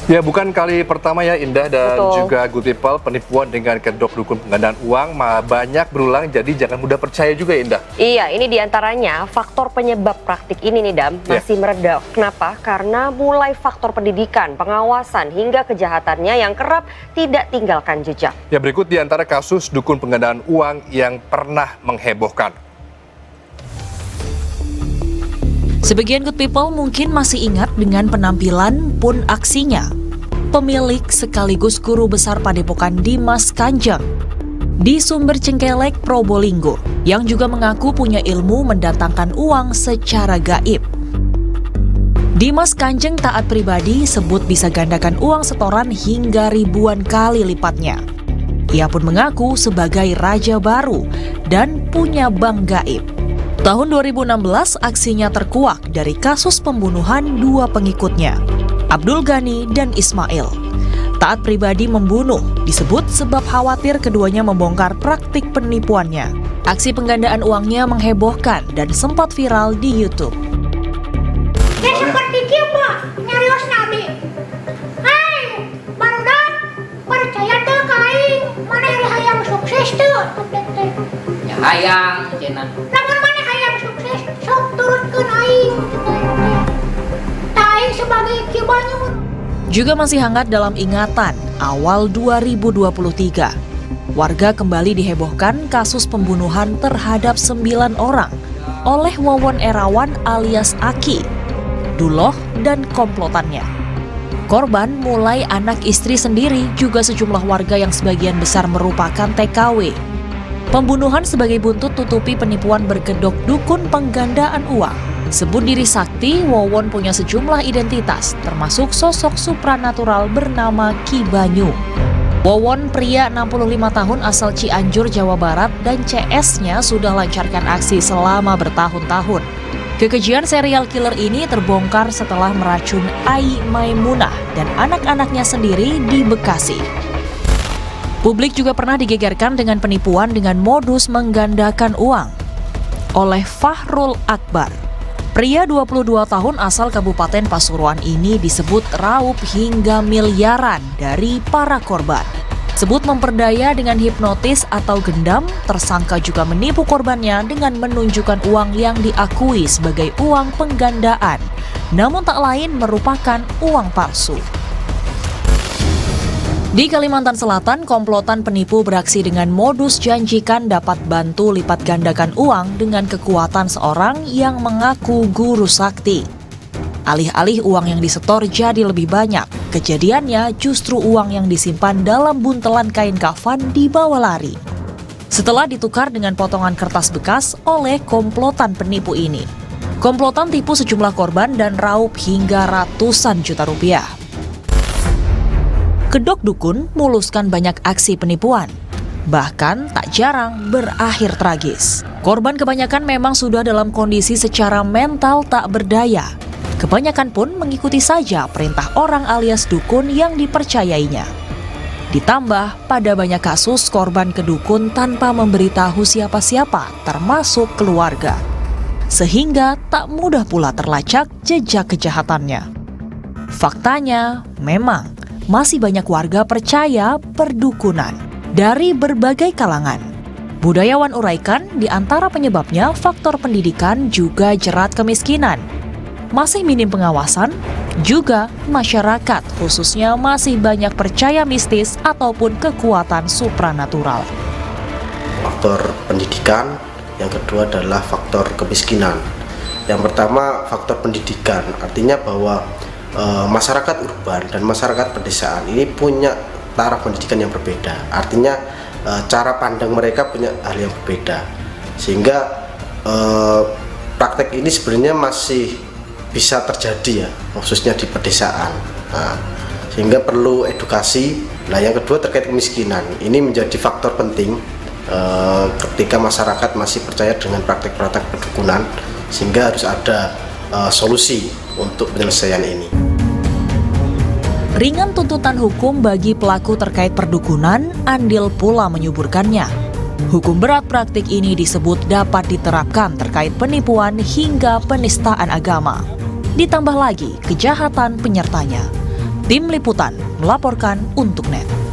Ya, bukan kali pertama ya Indah dan Betul. juga Good People penipuan dengan kedok dukun penggandaan uang banyak berulang, jadi jangan mudah percaya juga Indah. Iya, ini diantaranya faktor penyebab praktik ini nih Dam, masih meredah. Kenapa? Karena mulai faktor pendidikan, pengawasan, hingga kejahatannya yang kerap tidak tinggalkan jejak. Ya, berikut di antara kasus dukun penggandaan uang yang pernah menghebohkan. Sebagian Good People mungkin masih ingat dengan penampilan pun aksinya. Pemilik sekaligus guru besar Padepokan Dimas Kanjeng di Sumber Cengkelek, Probolinggo, yang juga mengaku punya ilmu mendatangkan uang secara gaib. Dimas Kanjeng taat pribadi sebut bisa gandakan uang setoran hingga ribuan kali lipatnya. Ia pun mengaku sebagai raja baru dan punya bank gaib. Tahun 2016, aksinya terkuak dari kasus pembunuhan dua pengikutnya, Abdul Ghani dan Ismail. Taat pribadi membunuh disebut sebab khawatir keduanya membongkar praktik penipuannya. Aksi penggandaan uangnya menghebohkan dan sempat viral di YouTube. Ya seperti kieu nyarios nabi. Hai, barudak percaya teu ka aing, maneh hayang sukses teu? Ya hayang cenah. Lamun maneh hayang sukses, sok turutkeun aing. Tah aing sebagai kieu banyu. Juga masih hangat dalam ingatan awal 2023. Warga kembali dihebohkan kasus pembunuhan terhadap 9 orang oleh Wawon Erawan alias Aki, Duloh, dan komplotannya. Korban mulai anak istri sendiri juga sejumlah warga yang sebagian besar merupakan TKW. Pembunuhan sebagai buntut tutupi penipuan berkedok dukun penggandaan uang. Sebut diri sakti, Wawon punya sejumlah identitas, termasuk sosok supranatural bernama Ki Banyu. Wawon, pria 65 tahun asal Cianjur, Jawa Barat, dan CS-nya sudah lancarkan aksi selama bertahun-tahun. Kekejian serial killer ini terbongkar setelah meracun Ai Maimunah dan anak-anaknya sendiri di Bekasi. Publik juga pernah digegerkan dengan penipuan dengan modus menggandakan uang oleh Fahrul Akbar. Pria 22 tahun asal Kabupaten Pasuruan ini disebut raup hingga miliaran dari para korban. Sebut memperdaya dengan hipnotis atau gendam, tersangka juga menipu korbannya dengan menunjukkan uang yang diakui sebagai uang penggandaan, namun tak lain merupakan uang palsu. Di Kalimantan Selatan, komplotan penipu beraksi dengan modus janjikan dapat bantu lipat gandakan uang dengan kekuatan seorang yang mengaku guru sakti. Alih-alih uang yang disetor jadi lebih banyak, kejadiannya justru uang yang disimpan dalam buntelan kain kafan dibawa lari. Setelah ditukar dengan potongan kertas bekas oleh komplotan penipu ini. Komplotan tipu sejumlah korban dan raup hingga ratusan juta rupiah. Kedok dukun muluskan banyak aksi penipuan, bahkan tak jarang berakhir tragis. Korban kebanyakan memang sudah dalam kondisi secara mental tak berdaya. Kebanyakan pun mengikuti saja perintah orang alias dukun yang dipercayainya. Ditambah pada banyak kasus korban ke dukun tanpa memberitahu siapa-siapa termasuk keluarga. Sehingga tak mudah pula terlacak jejak kejahatannya. Faktanya memang masih banyak warga percaya perdukunan dari berbagai kalangan. Budayawan uraikan di antara penyebabnya faktor pendidikan juga jerat kemiskinan. Masih minim pengawasan, juga masyarakat khususnya masih banyak percaya mistis ataupun kekuatan supranatural. Faktor pendidikan, yang kedua adalah faktor kemiskinan. Yang pertama faktor pendidikan, artinya bahwa masyarakat urban dan masyarakat pedesaan ini punya taraf pendidikan yang berbeda. Artinya cara pandang mereka punya hal yang berbeda. Sehingga praktek ini sebenarnya masih bisa terjadi ya, khususnya di pedesaan. Nah, sehingga perlu edukasi. Nah, yang kedua terkait kemiskinan. Ini menjadi faktor penting ketika masyarakat masih percaya dengan praktek-praktek perdukunan, sehingga harus ada solusi untuk penyelesaian ini. Ringan tuntutan hukum bagi pelaku terkait perdukunan, Andil pula menyuburkannya. Hukum berat praktik ini disebut dapat diterapkan terkait penipuan hingga penistaan agama. Ditambah lagi kejahatan penyertanya. Tim Liputan melaporkan untuk NET.